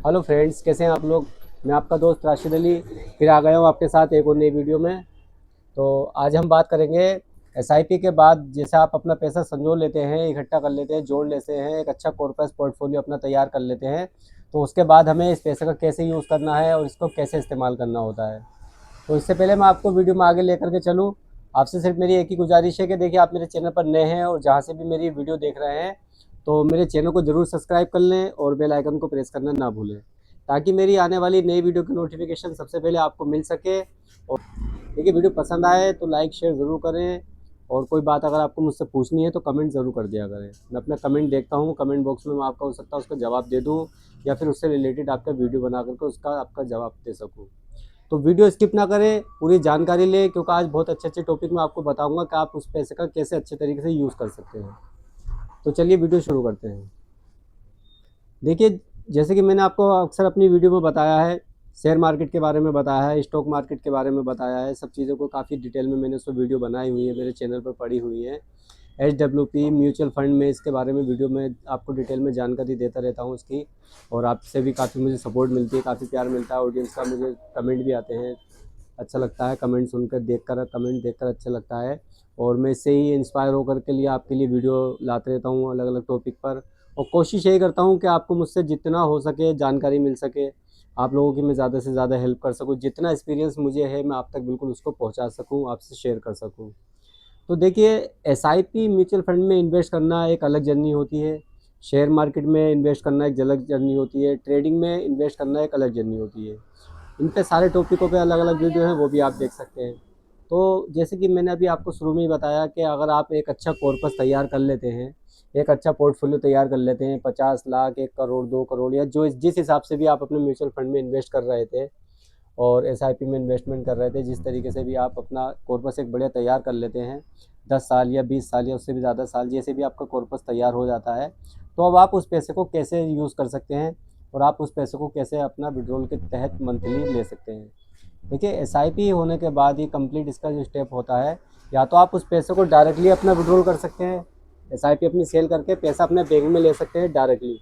Hello friends, कैसे हैं आप लोग। मैं आपका दोस्त राशिद अली फिर आ गया हूँ आपके साथ एक और नई वीडियो में। तो आज हम बात करेंगे एसआईपी के बाद जैसे आप अपना पैसा संजो लेते हैं, इकट्ठा कर लेते हैं, जोड़ लेते हैं, एक अच्छा कॉर्पस पोर्टफोलियो अपना तैयार कर लेते हैं, तो उसके बाद हमें इस पैसे का कैसे यूज़ करना है और इसको कैसे इस्तेमाल करना होता है। तो इससे पहले मैं आपको वीडियो में आगे लेकर के चलूँ, आपसे सिर्फ मेरी एक ही गुजारिश है कि देखिए, आप मेरे चैनल पर नए हैं और जहाँ से भी मेरी वीडियो देख रहे हैं तो मेरे चैनल को ज़रूर सब्सक्राइब कर लें और बेल आइकन को प्रेस करना ना भूलें, ताकि मेरी आने वाली नई वीडियो की नोटिफिकेशन सबसे पहले आपको मिल सके। और देखिए, वीडियो पसंद आए तो लाइक शेयर ज़रूर करें, और कोई बात अगर आपको मुझसे पूछनी है तो कमेंट ज़रूर कर दिया करें। मैं अपना कमेंट देखता हूँ, कमेंट बॉक्स में मैं आपका हो सकता है उसका जवाब दे दूँ, या फिर उससे रिलेटेड आपका वीडियो बना करके उसका आपका जवाब दे सकूँ। तो वीडियो स्किप ना करें, पूरी जानकारी लें, क्योंकि आज बहुत अच्छे अच्छे टॉपिक मैं आपको बताऊंगा कि आप उस पैसे का कैसे अच्छे तरीके से यूज़ कर सकते हैं। तो चलिए वीडियो शुरू करते हैं। देखिए, जैसे कि मैंने आपको अक्सर अपनी वीडियो में बताया है, शेयर मार्केट के बारे में बताया है, स्टॉक मार्केट के बारे में बताया है, सब चीज़ों को काफ़ी डिटेल में मैंने उसमें वीडियो बनाई हुई है, मेरे चैनल पर पड़ी हुई है। एचडब्ल्यूपी म्यूचुअल फंड में इसके बारे में वीडियो में आपको डिटेल में जानकारी देता रहता हूँ इसकी। और आपसे भी काफ़ी मुझे सपोर्ट मिलती है, काफ़ी प्यार मिलता है, ऑडियंस का मुझे कमेंट भी आते हैं, अच्छा लगता है। कमेंट सुनकर कमेंट देखकर अच्छा लगता है। और मैं इससे ही इंस्पायर होकर के लिए आपके लिए वीडियो लाते रहता हूँ अलग अलग टॉपिक पर। और कोशिश यही करता हूँ कि आपको मुझसे जितना हो सके जानकारी मिल सके, आप लोगों की मैं ज़्यादा से ज़्यादा हेल्प कर सकूँ, जितना एक्सपीरियंस मुझे है मैं आप तक बिल्कुल उसको पहुँचा सकूँ, आपसे शेयर कर सकूँ। तो देखिए, एसआईपी म्यूचुअल फंड में इन्वेस्ट करना एक अलग जर्नी होती है, शेयर मार्केट में इन्वेस्ट करना एक अलग जर्नी होती है, ट्रेडिंग में इन्वेस्ट करना एक अलग जर्नी होती है। इन पे सारे टॉपिकों पे अलग अलग वीडियो हैं, वो भी आप देख सकते हैं। तो जैसे कि मैंने अभी आपको शुरू में ही बताया कि अगर आप एक अच्छा कॉर्पस तैयार कर लेते हैं, एक अच्छा पोर्टफोलियो तैयार कर लेते हैं, 50 लाख, 1 करोड़, 2 करोड़, या जो जिस हिसाब से भी आप अपने म्यूचुअल फंड में इन्वेस्ट कर रहे थे और एसआईपी में इन्वेस्टमेंट कर रहे थे, जिस तरीके से भी आप अपना कॉर्पस एक बढ़िया तैयार कर लेते हैं, 10 साल या 20 साल या उससे भी ज़्यादा साल, जैसे भी आपका कॉर्पस तैयार हो जाता है, तो अब आप उस पैसे को कैसे यूज़ कर सकते हैं और आप उस पैसे को कैसे अपना विड्रॉल के तहत मंथली ले सकते हैं। देखिए, एसआईपी होने के बाद ही कंप्लीट इसका जो स्टेप होता है, या तो आप उस पैसे को डायरेक्टली अपना विड्रॉल कर सकते हैं, एसआईपी अपनी सेल करके पैसा अपने बैंक में ले सकते हैं डायरेक्टली।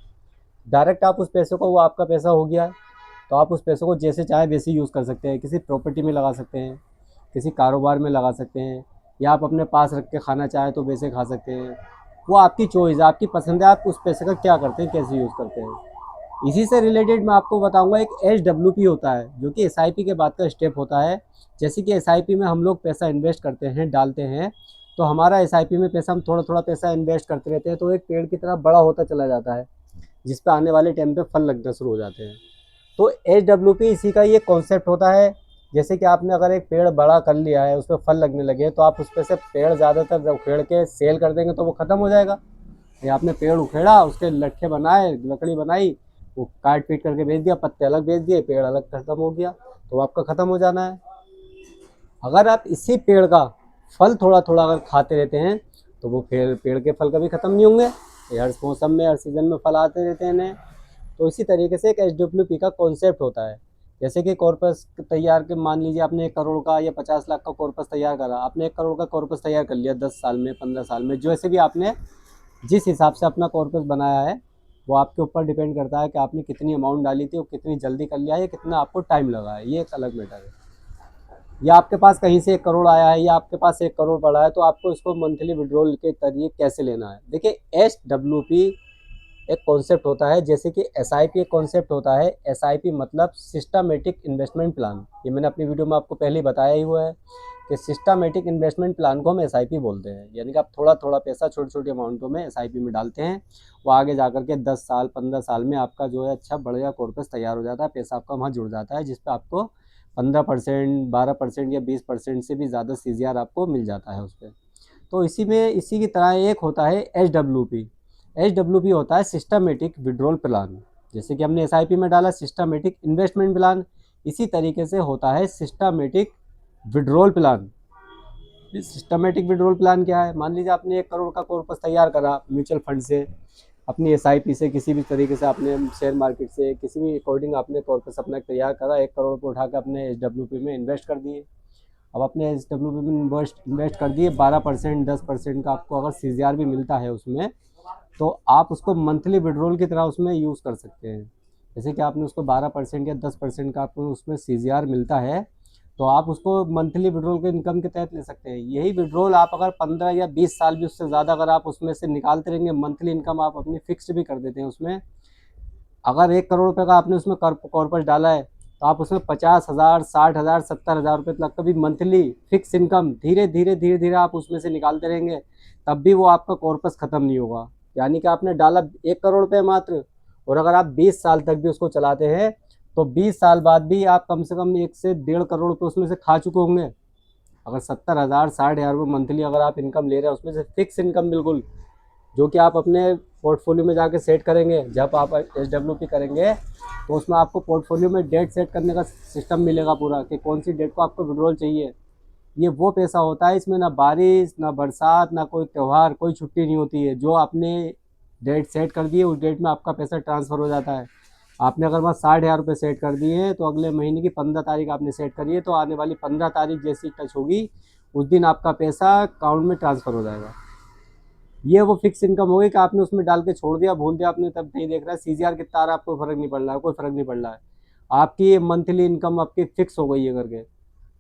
डायरेक्ट आप उस पैसे को, वो आपका पैसा हो गया, तो आप उस पैसे को जैसे चाहे वैसे यूज़ कर सकते हैं, किसी प्रॉपर्टी में लगा सकते हैं, किसी कारोबार में लगा सकते हैं, या आप अपने पास रख के खाना चाहें तो वैसे खा सकते हैं। वो आपकी चॉइस है, आपकी पसंद है, आप उस पैसे का क्या करते हैं, कैसे यूज़ करते हैं। इसी से रिलेटेड मैं आपको बताऊंगा, एक एचडब्ल्यूपी होता है जो कि एसआईपी के बाद का स्टेप होता है। जैसे कि एसआईपी में हम लोग पैसा इन्वेस्ट करते हैं, डालते हैं, तो हमारा एसआईपी में पैसा, हम थोड़ा थोड़ा पैसा इन्वेस्ट करते रहते हैं, तो एक पेड़ की तरह बड़ा होता चला जाता है, जिस पे आने वाले टाइम पे फल लगना शुरू हो जाते हैं। तो एचडब्ल्यूपी इसी का ये कॉन्सेप्ट होता है। जैसे कि आपने अगर एक पेड़ बड़ा कर लिया है, उस पर फल लगने लगे, तो आप उस पर से पेड़ ज़्यादातर उखेड़ के सेल कर देंगे तो वो ख़त्म हो जाएगा। या आपने पेड़ उखेड़ा, उसके लट्ठे बनाए, लकड़ी बनाई, वो काट पीट करके बेच दिया, पत्ते अलग बेच दिए, पेड़ अलग खत्म हो गया, तो आपका ख़त्म हो जाना है। अगर आप इसी पेड़ का फल थोड़ा थोड़ा अगर खाते रहते हैं, तो वो फिर पेड़ के फल कभी ख़त्म नहीं होंगे। ये हर मौसम में, हर सीज़न में फल आते रहते हैं नए। तो इसी तरीके से एक एचडब्ल्यूपी का कॉन्सेप्ट होता है। जैसे कि कॉर्पस तैयार के, मान लीजिए आपने 1 करोड़ का या 50 लाख का कॉर्पस तैयार करा, आपने 1 करोड़ का कॉर्पस तैयार कर लिया 10 साल में, 15 साल में, जैसे भी आपने जिस हिसाब से अपना कॉर्पस बनाया है, वो आपके ऊपर डिपेंड करता है कि आपने कितनी अमाउंट डाली थी और कितनी जल्दी कर लिया है, या कितना आपको टाइम लगा है, ये एक अलग मैटर है। या आपके पास कहीं से 1 करोड़ आया है, या आपके पास 1 करोड़ पड़ा है, तो आपको इसको मंथली विड्रॉल के तरीके कैसे लेना है। देखिए, एचडब्ल्यूपी एक कॉन्सेप्ट होता है, जैसे कि एसआईपी एक कॉन्सेप्ट होता है। एसआईपी मतलब सिस्टमेटिक इन्वेस्टमेंट प्लान। ये मैंने अपनी वीडियो में आपको पहले ही बताया ही हुआ है कि सिस्टमेटिक इन्वेस्टमेंट प्लान को हम एसआईपी बोलते हैं। यानी कि आप थोड़ा थोड़ा पैसा छोटी छोटी अमाउंटों में एसआईपी में डालते हैं, वो आगे जाकर के 10 साल 15 साल में आपका जो है अच्छा बढ़िया कॉर्पस तैयार हो जाता है, पैसा आपका वहाँ जुड़ जाता है, जिस पर आपको 15%, 12% या 20% से भी ज़्यादा सीजीआर आपको मिल जाता है उस पर। तो इसी की तरह एक होता है एचडब्ल्यूपी। एचडब्ल्यूपी होता है सिस्टमेटिक विड्रॉल प्लान। जैसे कि हमने एसआईपी में डाला सिस्टमेटिक इन्वेस्टमेंट प्लान, इसी तरीके से होता है systematic withdrawal plan. Systematic withdrawal plan क्या है? मान लीजिए आपने 1 करोड़ का कॉर्पस तैयार करा म्यूचुअल फंड से, अपनी एसआईपी से, किसी भी तरीके से आपने शेयर मार्केट से, किसी भी अकॉर्डिंग आपने कॉर्पस अपना तैयार करा, 1 करोड़ को उठा कर अपने एचडब्ल्यूपी में इन्वेस्ट कर दिए। अब अपने एचडब्ल्यूपी में इन्वेस्ट कर दिए, 12% 10% का आपको अगर सीजीआर भी मिलता है उसमें, तो आप उसको मंथली विड्रॉल की तरह उसमें यूज़ कर सकते हैं। जैसे कि आपने उसको 12% या 10% का आपको उसमें CGR मिलता है, तो आप उसको मंथली विड्रॉल के इनकम के तहत ले सकते हैं। यही विड्रॉल आप अगर 15 या 20 साल भी उससे ज़्यादा अगर आप उसमें से निकालते रहेंगे, मंथली इनकम आप अपनी फिक्स्ड भी कर देते हैं उसमें। अगर 1 करोड़ रुपये का आपने उसमें कॉर्पस डाला है, तो आप उसमें 50,000, 60,000, 70,000 रुपये तक का भी मंथली फिक्स इनकम धीरे धीरे धीरे धीरे आप उसमें से निकालते रहेंगे, तब भी वो आपका कॉर्पस ख़त्म नहीं होगा। यानी कि आपने डाला 1 करोड़ रुपये मात्र, और अगर आप 20 साल तक भी उसको चलाते हैं, तो 20 साल बाद भी आप कम से कम 1 से 1.5 करोड़ रुपये उसमें से खा चुके होंगे। अगर 70,000, 60,000 रुपये मंथली अगर आप इनकम ले रहे हैं, उसमें से फिक्स इनकम बिल्कुल, जो कि आप अपने पोर्टफोलियो में जाके सेट करेंगे। जब आप SWP करेंगे, तो उसमें आपको पोर्टफोलियो में डेट सेट करने का सिस्टम मिलेगा पूरा, कि कौन सी डेट को आपको विड्रॉल चाहिए। ये वो पैसा होता है, इसमें ना बारिश, ना बरसात, ना कोई त्यौहार, कोई छुट्टी नहीं होती है। जो आपने डेट सेट कर दी है, उस डेट में आपका पैसा ट्रांसफ़र हो जाता है। आपने अगर वहाँ 60,000 रुपये सेट कर दिए हैं, तो अगले महीने की 15 तारीख आपने सेट करी है, तो आने वाली 15 तारीख जैसी टच होगी, उस दिन आपका पैसा अकाउंट में ट्रांसफ़र हो जाएगा। ये वो फिक्स इनकम होगी कि आपने उसमें डाल के छोड़ दिया, भूल दिया, आपने तब नहीं देख रहा है CGR कितना आ रहा है, आपको फ़र्क नहीं पड़ रहा है, कोई फ़र्क नहीं पड़ रहा है। आपकी मंथली इनकम आपकी फिक्स हो गई है करके।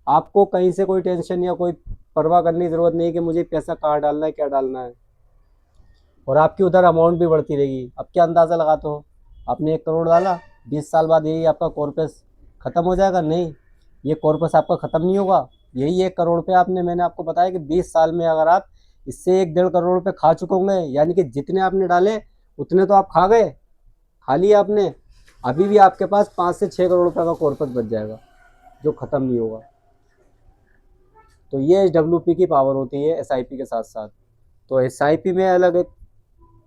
आपको कहीं से कोई टेंशन या कोई परवाह करने की ज़रूरत नहीं है कि मुझे पैसा कहाँ डालना है, क्या डालना है। और आपकी उधर अमाउंट भी बढ़ती रहेगी। अब क्या अंदाज़ा लगाते हो, आपने 1 करोड़ डाला, 20 साल बाद यही आपका कॉर्पस ख़त्म हो जाएगा? नहीं, ये कॉर्पस आपका ख़त्म नहीं होगा। यही 1 करोड़ रुपये आपने, मैंने आपको बताया कि 20 साल में अगर आप इससे 1-1.5 करोड़ रुपये खा चुके होंगे, यानी कि जितने आपने डाले उतने तो आप खा गए, खा लिया आपने। अभी भी आपके पास 5 से 6 करोड़ रुपये का कॉर्पस बच जाएगा, जो ख़त्म नहीं होगा। तो ये SWP की पावर होती है SIP के साथ साथ। तो SIP में अलग एक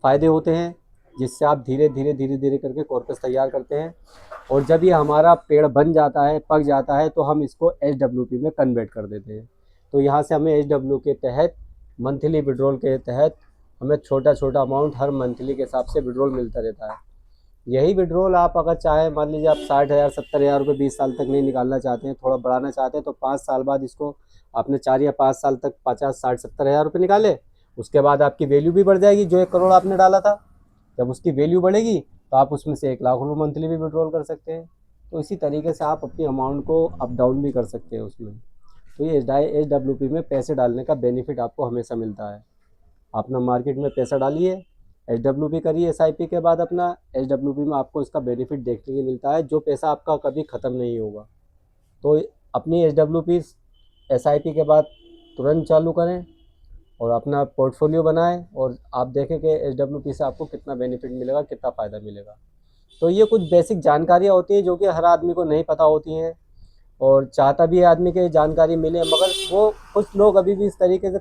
फ़ायदे होते हैं, जिससे आप धीरे धीरे धीरे धीरे करके कॉर्पस तैयार करते हैं, और जब ये हमारा पेड़ बन जाता है, पक जाता है, तो हम इसको SWP में कन्वर्ट कर देते हैं। तो यहाँ से हमें SW के तहत मंथली विड्रॉल के तहत हमें छोटा छोटा अमाउंट हर मंथली के हिसाब से विड्रॉल मिलता रहता है। यही विड्रॉल आप अगर चाहें, मान लीजिए आप 60,000, 70,000 रुपये 20 साल तक नहीं निकालना चाहते हैं, थोड़ा बढ़ाना चाहते हैं, तो 5 साल बाद इसको आपने 4 या 5 साल तक 50, 60, 70,000 रुपये निकाले, उसके बाद आपकी वैल्यू भी बढ़ जाएगी। जो 1 करोड़ आपने डाला था, जब उसकी वैल्यू बढ़ेगी, तो आप उसमें से 1 लाख रुपये मंथली भी विड्रॉल कर सकते हैं। तो इसी तरीके से आप अपनी अमाउंट को अप डाउन भी कर सकते हैं उसमें। तो ये SWP में पैसे डालने का बेनिफिट आपको हमेशा मिलता है। अपना मार्केट में पैसा डालिए, SWP करिए SIP के बाद अपना, SWP में आपको इसका बेनिफिट देखने को मिलता है, जो पैसा आपका कभी ख़त्म नहीं होगा। तो अपनी SWP SIP के बाद तुरंत चालू करें और अपना पोर्टफोलियो बनाएं, और आप देखें कि SWP से आपको कितना बेनिफिट मिलेगा, कितना फ़ायदा मिलेगा। तो ये कुछ बेसिक जानकारियाँ होती हैं जो कि हर आदमी को नहीं पता होती हैं, और चाहता भी है आदमी के जानकारी मिले, मगर वो कुछ लोग अभी भी इस तरीके से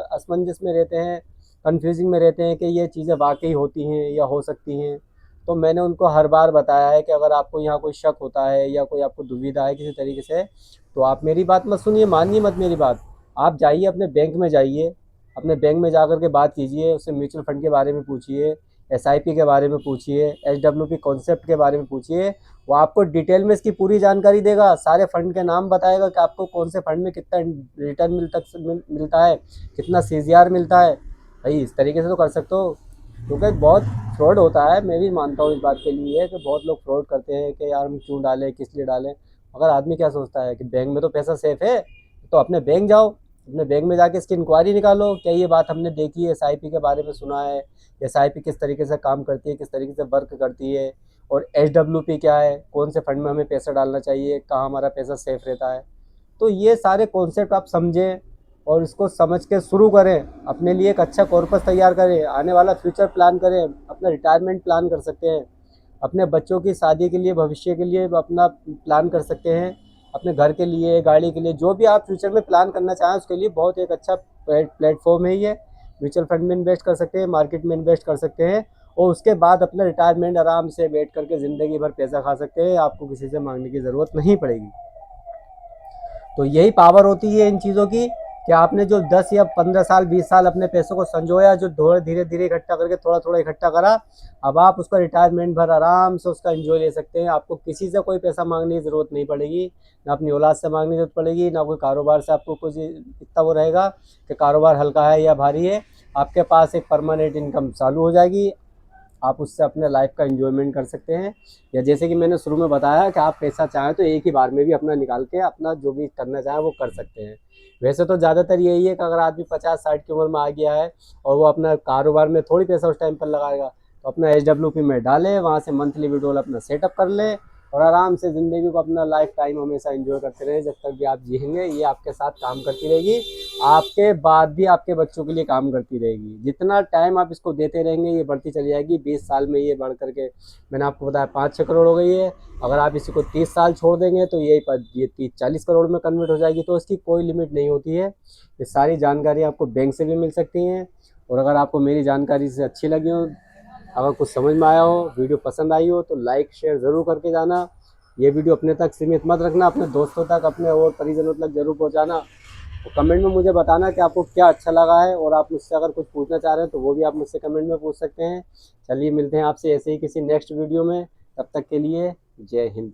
असमंजस में रहते हैं, कन्फ्यूजिंग में रहते हैं कि ये चीज़ें वाकई होती हैं या हो सकती हैं। तो मैंने उनको हर बार बताया है कि अगर आपको यहाँ कोई शक होता है या कोई आपको दुविधा है किसी तरीके से, तो आप मेरी बात मत सुनिए, मानिए मत मेरी बात। आप जाइए अपने बैंक में, जाइए अपने बैंक में जा कर के बात कीजिए, उससे म्यूचुअल फंड के बारे में पूछिए, SIP के बारे में पूछिए, SWP कॉन्सेप्ट के बारे में पूछिए। वो आपको डिटेल में इसकी पूरी जानकारी देगा, सारे फंड के नाम बताएगा कि आपको कौन से फंड में कितना रिटर्न मिलता है, कितना CGR मिलता है। भाई इस तरीके से तो कर सकते हो, क्योंकि बहुत फ्रॉड होता है। मैं भी मानता हूँ इस बात के लिए कि बहुत लोग फ्रॉड करते हैं कि यार हम क्यों डालें, किस लिए डालें। मगर आदमी क्या सोचता है कि बैंक में तो पैसा सेफ है, तो अपने बैंक जाओ, अपने बैंक में जाके इसकी इंक्वायरी निकालो, क्या ये बात हमने देखी है, SIP के बारे में सुना है, SIP किस तरीके से काम करती है, किस तरीके से वर्क करती है, और SWP क्या है, कौन से फंड में हमें पैसा डालना चाहिए, कहाँ हमारा पैसा सेफ रहता है। तो ये सारे कॉन्सेप्ट आप समझें और इसको समझ के शुरू करें, अपने लिए एक अच्छा कॉर्पस तैयार करें, आने वाला फ्यूचर प्लान करें, अपना रिटायरमेंट प्लान कर सकते हैं, अपने बच्चों की शादी के लिए, भविष्य के लिए अपना प्लान कर सकते हैं, अपने घर के लिए, गाड़ी के लिए, जो भी आप फ्यूचर में प्लान करना चाहें उसके लिए बहुत एक अच्छा प्लेटफॉर्म है ये। म्यूचुअल फंड में इन्वेस्ट कर सकते हैं, मार्केट में इन्वेस्ट कर सकते हैं, और उसके बाद अपना रिटायरमेंट आराम से बैठ करके ज़िंदगी भर पैसा खा सकते हैं, आपको किसी से मांगने की ज़रूरत नहीं पड़ेगी। तो यही पावर होती है इन चीज़ों की, कि आपने जो 10 या 15 साल 20 साल अपने पैसों को संजोया, जो धीरे धीरे इकट्ठा करके थोड़ा थोड़ा इकट्ठा करा, अब आप उसका रिटायरमेंट भर आराम से उसका एंजॉय ले सकते हैं। आपको किसी से कोई पैसा मांगने की ज़रूरत नहीं पड़ेगी, ना अपनी औलाद से मांगने की जरूरत पड़ेगी, ना कोई कारोबार से आपको कुछ इतना वो रहेगा कि कारोबार हल्का है या भारी है। आपके पास एक परमानेंट इनकम चालू हो जाएगी, आप उससे अपने लाइफ का एंजॉयमेंट कर सकते हैं। या जैसे कि मैंने शुरू में बताया कि आप पैसा चाहें तो एक ही बार में भी अपना निकाल के अपना जो भी करना चाहें वो कर सकते हैं। वैसे तो ज़्यादातर यही है कि अगर आदमी 50-60 की उम्र में आ गया है और वो अपना कारोबार में थोड़ी पैसा उस टाइम पर लगाएगा, तो अपना SWP में डाले, वहाँ से मंथली विड्रॉल अपना सेटअप कर ले और आराम से ज़िंदगी को अपना लाइफ टाइम हमेशा एंजॉय करते रहे। जब तक भी आप जिएंगे ये आपके साथ काम करती रहेगी, आपके बाद भी आपके बच्चों के लिए काम करती रहेगी। जितना टाइम आप इसको देते रहेंगे ये बढ़ती चली जाएगी। 20 साल में ये बढ़ करके मैंने आपको बताया 5-6 करोड़ हो गई है। अगर आप इसी को 30 साल छोड़ देंगे तो ये 30-40 करोड़ में कन्वर्ट हो जाएगी। तो इसकी कोई लिमिट नहीं होती है। ये सारी जानकारी आपको बैंक से भी मिल सकती हैं। और अगर आपको मेरी जानकारी से अच्छी लगी हो, अगर कुछ समझ में आया हो, वीडियो पसंद आई हो, तो लाइक शेयर ज़रूर करके जाना। ये वीडियो अपने तक सीमित मत रखना, अपने दोस्तों तक, अपने और परिजनों तक ज़रूर पहुंचाना। तो कमेंट में मुझे बताना कि आपको क्या अच्छा लगा है, और आप मुझसे अगर कुछ पूछना चाह रहे हैं तो वो भी आप मुझसे कमेंट में पूछ सकते हैं। चलिए मिलते हैं आपसे ऐसे ही किसी नेक्स्ट वीडियो में। तब तक के लिए जय हिंद।